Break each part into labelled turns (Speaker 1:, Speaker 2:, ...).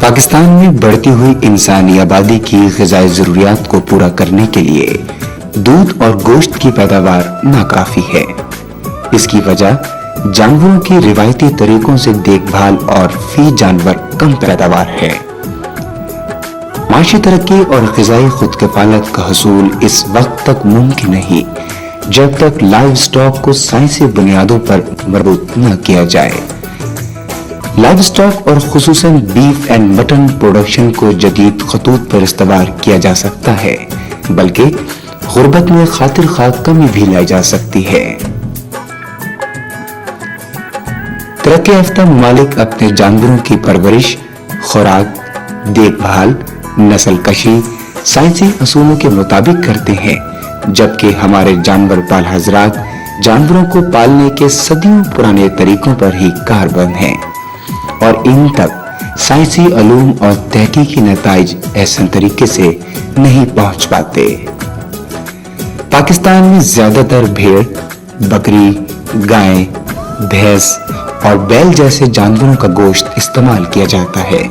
Speaker 1: پاکستان میں بڑھتی ہوئی انسانی آبادی کی غذائی ضروریات کو پورا کرنے کے لیے دودھ اور گوشت کی پیداوار ناکافی ہے۔ اس کی وجہ جانوروں کی روایتی طریقوں سے دیکھ بھال اور فی جانور کم پیداوار ہے۔ معاشی ترقی اور غذائی خود کفالت کا حصول اس وقت تک ممکن نہیں جب تک لائیو سٹاک کو سائنسی بنیادوں پر مربوط نہ کیا جائے۔ لائیو سٹاک اور خصوصاً بیف اینڈ مٹن پروڈکشن کو جدید خطوط پر استوار کیا جا سکتا ہے، بلکہ غربت میں خاطر خواہ کمی بھی لائی جا سکتی ہے۔ ترقی یافتہ ممالک اپنے جانوروں کی پرورش، خوراک، دیکھ بھال، نسل کشی سائنسی اصولوں کے مطابق کرتے ہیں، جبکہ ہمارے جانور پال حضرات جانوروں کو پالنے کے صدیوں پرانے طریقوں پر ہی کاربند ہیں اور ان تک سائنسی علوم اور تحقیقی نتائج احسن طریقے سے نہیں پہنچ پاتے۔ پاکستان میں زیادہ تر بھیڑ، بکری، گائے، بھینس اور بیل جیسے جانوروں کا گوشت استعمال کیا جاتا ہے۔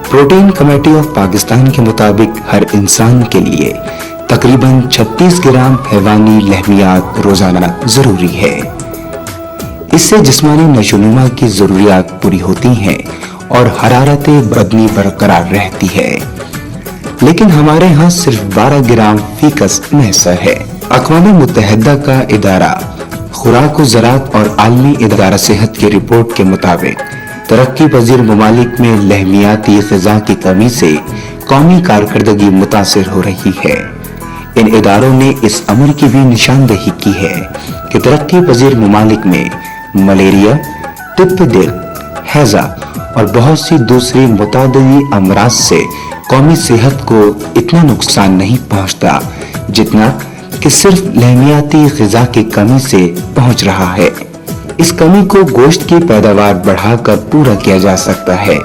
Speaker 1: پروٹین کمیٹی آف پاکستان کے مطابق ہر انسان کے لیے تقریباً 36 گرام حیوانی لحمیات روزانہ ضروری ہے۔ اس سے جسمانی نشوونما کی ضروریات پوری ہوتی ہیں اور حرارت بدنی برقرار رہتی ہے، لیکن ہمارے ہاں صرف 12 گرام فی کس میسر ہے۔ اقوام متحدہ کا ادارہ خوراک و زراعت اور عالمی ادارہ صحت کی رپورٹ کے مطابق ترقی پذیر ممالک میں لحمیاتی غذا کی کمی سے قومی کارکردگی متاثر ہو رہی ہے۔ ان اداروں نے اس امر کی بھی نشاندہی کی ہے کہ ترقی پذیر ممالک میں ملیریا، ٹپ دل، ہیضہ اور بہت سی دوسری متعدی امراض سے قومی صحت کو اتنا نقصان نہیں پہنچتا جتنا کہ صرف لحمیاتی غذا کی کمی سے پہنچ رہا ہے۔ اس کمی کو گوشت کی پیداوار بڑھا کر پورا کیا جا سکتا ہے۔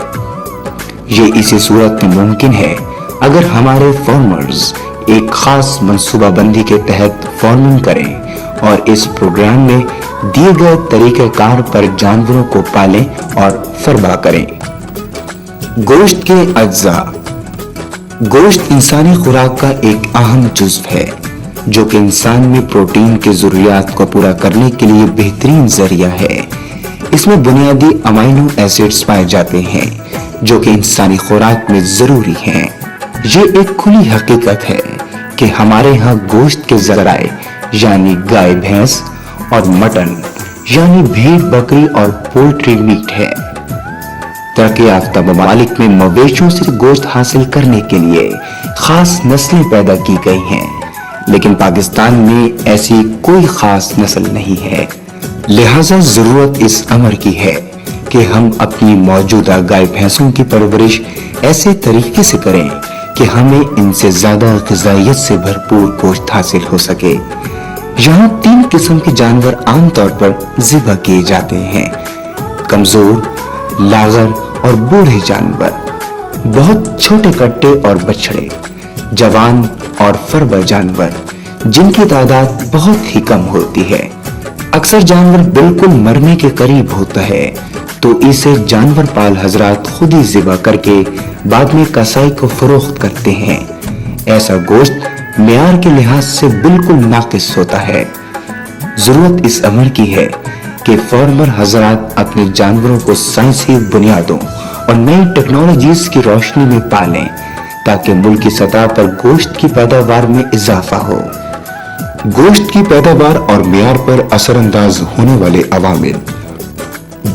Speaker 1: یہ اسی صورت میں ممکن ہے اگر ہمارے فارمرز ایک خاص منصوبہ بندی کے تحت فارمنگ کریں اور اس پروگرام میں دیے گئے طریقہ کار پر جانوروں کو پالیں اور فربا کریں۔ گوشت کے اجزاء۔ گوشت انسانی خوراک کا ایک اہم جزو ہے جو کہ انسان میں پروٹین کی ضروریات کو پورا کرنے کے لیے بہترین ذریعہ ہے۔ اس میں بنیادی امائنو ایسڈز پائے جاتے ہیں جو کہ انسانی خوراک میں ضروری ہیں۔ یہ ایک کھلی حقیقت ہے کہ ہمارے ہاں گوشت کے ذرائع یعنی گائے بھینس اور مٹن یعنی بھیڑ بکری اور پولٹری میٹ ہے۔ ترقی یافتہ ممالک میں مویشیوں سے گوشت حاصل کرنے کے لیے خاص نسلیں پیدا کی گئی ہیں، لیکن پاکستان میں ایسی کوئی خاص نسل نہیں ہے۔ لہذا ضرورت اس امر کی ہے کہ ہم اپنی موجودہ گائے بھینسوں کی پرورش ایسے طریقے سے کریں کہ ہمیں ان سے زیادہ غذائیت سے بھرپور گوشت حاصل ہو سکے۔ یہاں 3 قسم کے جانور عام طور پر ذبح کیے جاتے ہیں: کمزور، لاغر اور بوڑھے جانور، بہت چھوٹے کٹے اور بچڑے، جوان اور فربا جانور جن کی تعداد بہت ہی کم ہوتی ہے۔ اکثر جانور بالکل مرنے کے قریب ہوتا ہے تو اسے جانور پال حضرات خود ہی ذبح کر کے بعد میں کسائی کو فروخت کرتے ہیں۔ ایسا گوشت معیار کے لحاظ سے بالکل ناقص ہوتا ہے۔ ضرورت اس امر کی ہے کہ فارمر حضرات اپنے جانوروں کو سائنسی بنیادوں اور نئی ٹیکنالوجیز کی روشنی میں پالیں تاکہ ملکی سطح پر گوشت کی پیداوار میں اضافہ ہو۔ گوشت کی پیداوار اور معیار پر اثر انداز ہونے والے عوامل۔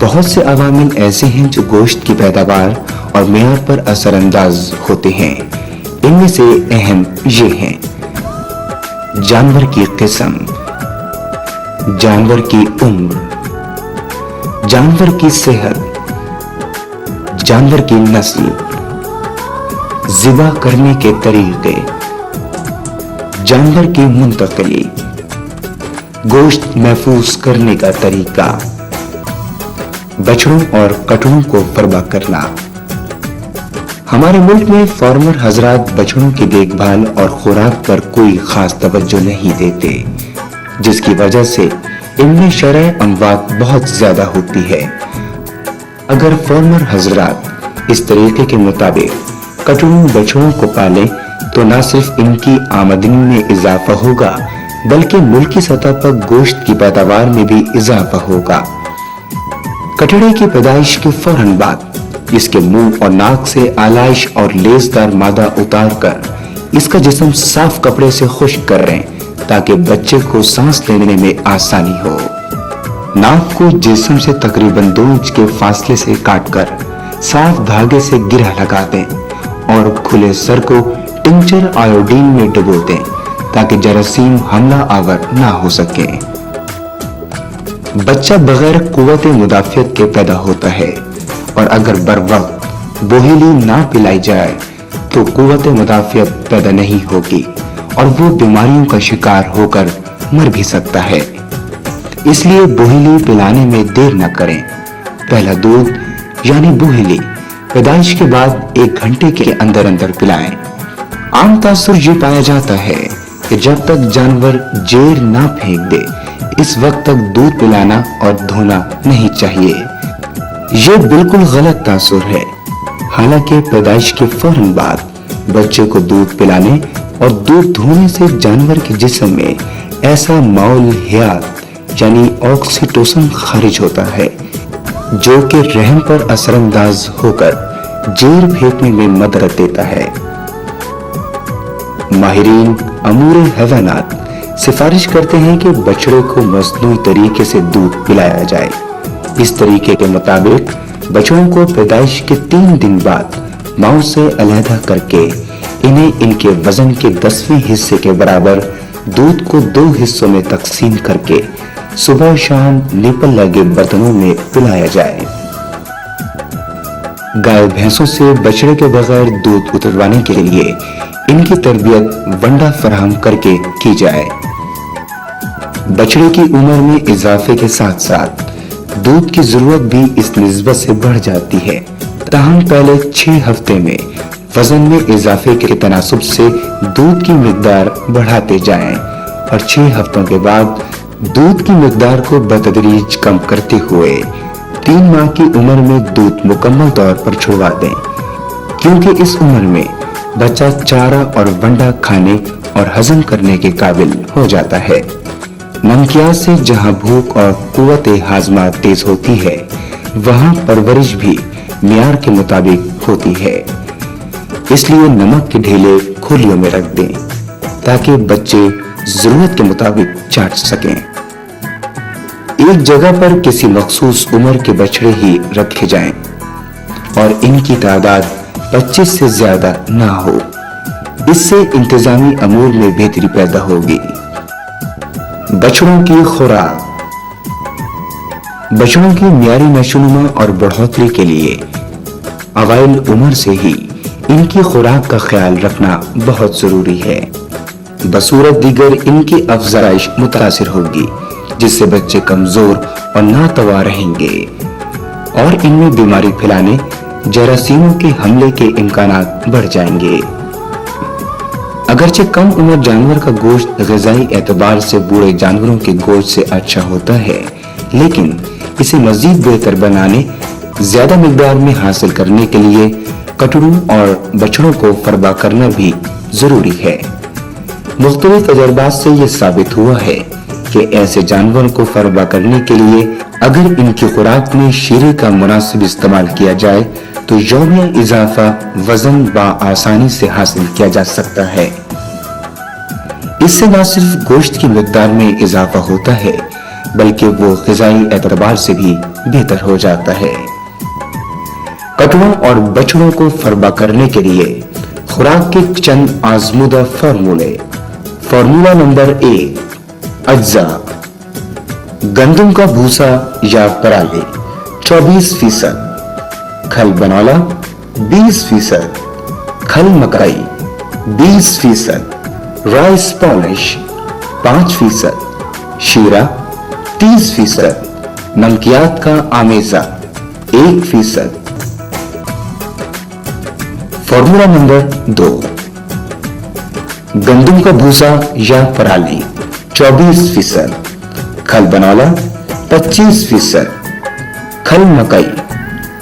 Speaker 1: بہت سے عوامل ایسے ہیں جو گوشت کی پیداوار اور معیار پر اثر انداز ہوتے ہیں۔ ان میں سے اہم یہ ہیں: جانور کی قسم، جانور کی عمر، جانور کی صحت، جانور کی نسل، ذبح کرنے کے طریقے، جانور کی منتقلی، گوشت محفوظ کرنے کا طریقہ، بچڑوں اور کٹڑوں کو فربا کرنا۔ ہمارے ملک میں فارمر حضرات بچڑوں کی دیکھ بھال اور خوراک پر کوئی خاص توجہ نہیں دیتے، جس کی وجہ سے ان میں شرح اموات بہت زیادہ ہوتی ہے۔ اگر فارمر حضرات اس طریقے کے مطابق کٹڑوں بچڑوں کو پالیں تو نہ صرف ان کی آمدنی میں اضافہ ہوگا بلکہ ملکی سطح پر گوشت کی پیداوار میں بھی اضافہ ہوگا۔ کٹڑے کی پیدائش کے فوراً بعد اس کے منہ اور ناک سے آلائش اور لیسدار مادہ اتار کر اس کا جسم صاف کپڑے سے خشک کر رہیں تاکہ بچے کو سانس لینے میں آسانی ہو۔ ناک کو جسم سے تقریباً 2 انچ کے فاصلے سے کاٹ کر صاف دھاگے سے گرہ لگا دیں اور کھلے سر کو ٹنچر آیوڈین میں ڈبو دیں تاکہ جراثیم حملہ آور نہ ہو سکیں۔ بچہ بغیر قوت مدافعت کے پیدا ہوتا ہے اور اگر بر وقت بوہیلی نہ پلائی جائے تو قوت مدافعت پیدا نہیں ہوگی اور وہ بیماریوں کا شکار ہو کر مر بھی سکتا ہے۔ اس لیے بوہیلی پلانے میں دیر نہ کریں۔ پہلا دودھ یعنی بوہیلی پیدائش کے بعد 1 گھنٹے کے اندر اندر پلائیں۔ عام تاثر یہ پایا جاتا ہے کہ جب تک جانور جیر نہ پھینک دے اس وقت تک دودھ پلانا اور دھونا نہیں چاہیے۔ یہ بالکل غلط تاثر ہے۔ حالانکہ پیدائش کے فوراً بعد بچے کو دودھ پلانے اور دودھ دھونے سے جانور کے جسم میں ایسا مول حیات یعنی آکسیٹوسن خارج ہوتا ہے جو کہ رحم پر اثر انداز ہو کر جیر پھینکنے میں مدد دیتا ہے۔ ماہرین امور حیوانات سفارش کرتے ہیں کہ بچڑے کو مصنوعی طریقے سے دودھ پلایا جائے۔ اس طریقے کے مطابق بچڑوں کو پیدائش کے 3 دن بعد ماؤں سے علیحدہ کر کے انہیں ان کے وزن کے 10ویں حصے کے برابر دودھ کو 2 حصوں میں تقسیم کر کے صبح و شام نیپل لگے برتنوں میں پلایا جائے۔ گائے بھینسوں سے بچڑے کے بغیر دودھ اتروانے کے لیے ان کی تربیت ونڈا فراہم کر کے کی جائے۔ بچڑے کی عمر میں اضافے کے ساتھ ساتھ دودھ کی ضرورت بھی اس نسبت سے بڑھ جاتی ہے، تاہم پہلے 6 ہفتے میں وزن میں اضافے کے تناسب سے دودھ کی مقدار بڑھاتے جائیں اور 6 ہفتوں کے بعد دودھ کی مقدار کو بتدریج کم کرتے ہوئے 3 ماہ کی عمر میں دودھ مکمل طور پر چھڑوا دیں، کیونکہ اس عمر میں بچہ چارہ اور ونڈا کھانے اور ہضم کرنے کے قابل ہو جاتا ہے۔ نمکیات سے جہاں بھوک اور قوت ہاضمہ تیز ہوتی ہے وہاں پرورش بھی معیار کے مطابق ہوتی ہے، اس لیے نمک کے ڈھیلے کھولیوں میں رکھ دیں تاکہ بچے ضرورت کے مطابق چاٹ سکیں۔ ایک جگہ پر کسی مخصوص عمر کے بچڑے ہی رکھے جائیں اور ان کی تعداد 25 سے زیادہ نہ ہو، اس سے انتظامی امور میں بہتری پیدا ہوگی۔ بچڑوں کی خوراک۔ بچڑوں کی معیاری نشوونما اور بڑھوتری کے لیے اوائل عمر سے ہی ان کی خوراک کا خیال رکھنا بہت ضروری ہے، بصورت دیگر ان کی افزائش متاثر ہوگی جس سے بچے کمزور اور ناتواں رہیں گے اور ان میں بیماری پھیلانے جراثیموں کے حملے کے امکانات بڑھ جائیں گے۔ اگرچہ کم عمر جانور کا گوشت غذائی اعتبار سے بوڑھے جانوروں کے گوشت سے اچھا ہوتا ہے، لیکن اسے مزید بہتر بنانے، زیادہ مقدار میں حاصل کرنے کے لیے کٹڑوں اور بچڑوں کو فربا کرنا بھی ضروری ہے۔ مختلف تجربات سے یہ ثابت ہوا ہے کہ ایسے جانوروں کو فربا کرنے کے لیے اگر ان کی خوراک میں شیرے کا مناسب استعمال کیا جائے تو یومیہ اضافہ وزن بآسانی سے حاصل کیا جا سکتا ہے۔ اس سے نہ صرف گوشت کی مقدار میں اضافہ ہوتا ہے بلکہ وہ غذائی اعتبار سے بھی بہتر ہو جاتا ہے۔ کٹڑوں اور بچڑوں کو فربا کرنے کے لیے خوراک کے چند آزمودہ فارمولے۔ فارمولہ نمبر 1، اجزاء: گندم کا بھوسا یا پرالی 24%، کھل بنولا 20%، کھل مکئی 20%، رائس پالش 5%، شیرہ 30%، نمکیات کا آمیزہ 1%۔ فارمولہ نمبر 2، گندم کا بھوسا یا پرالی 24%، کھل بنولا 25%، کھل مکئی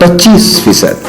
Speaker 1: 25%,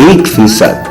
Speaker 1: 1%,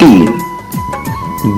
Speaker 1: 3,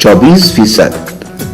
Speaker 1: 24%,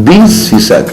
Speaker 1: 20%,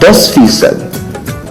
Speaker 1: 10%,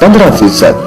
Speaker 1: 15%,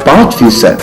Speaker 1: 5%,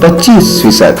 Speaker 1: 25%,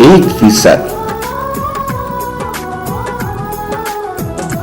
Speaker 1: 1%।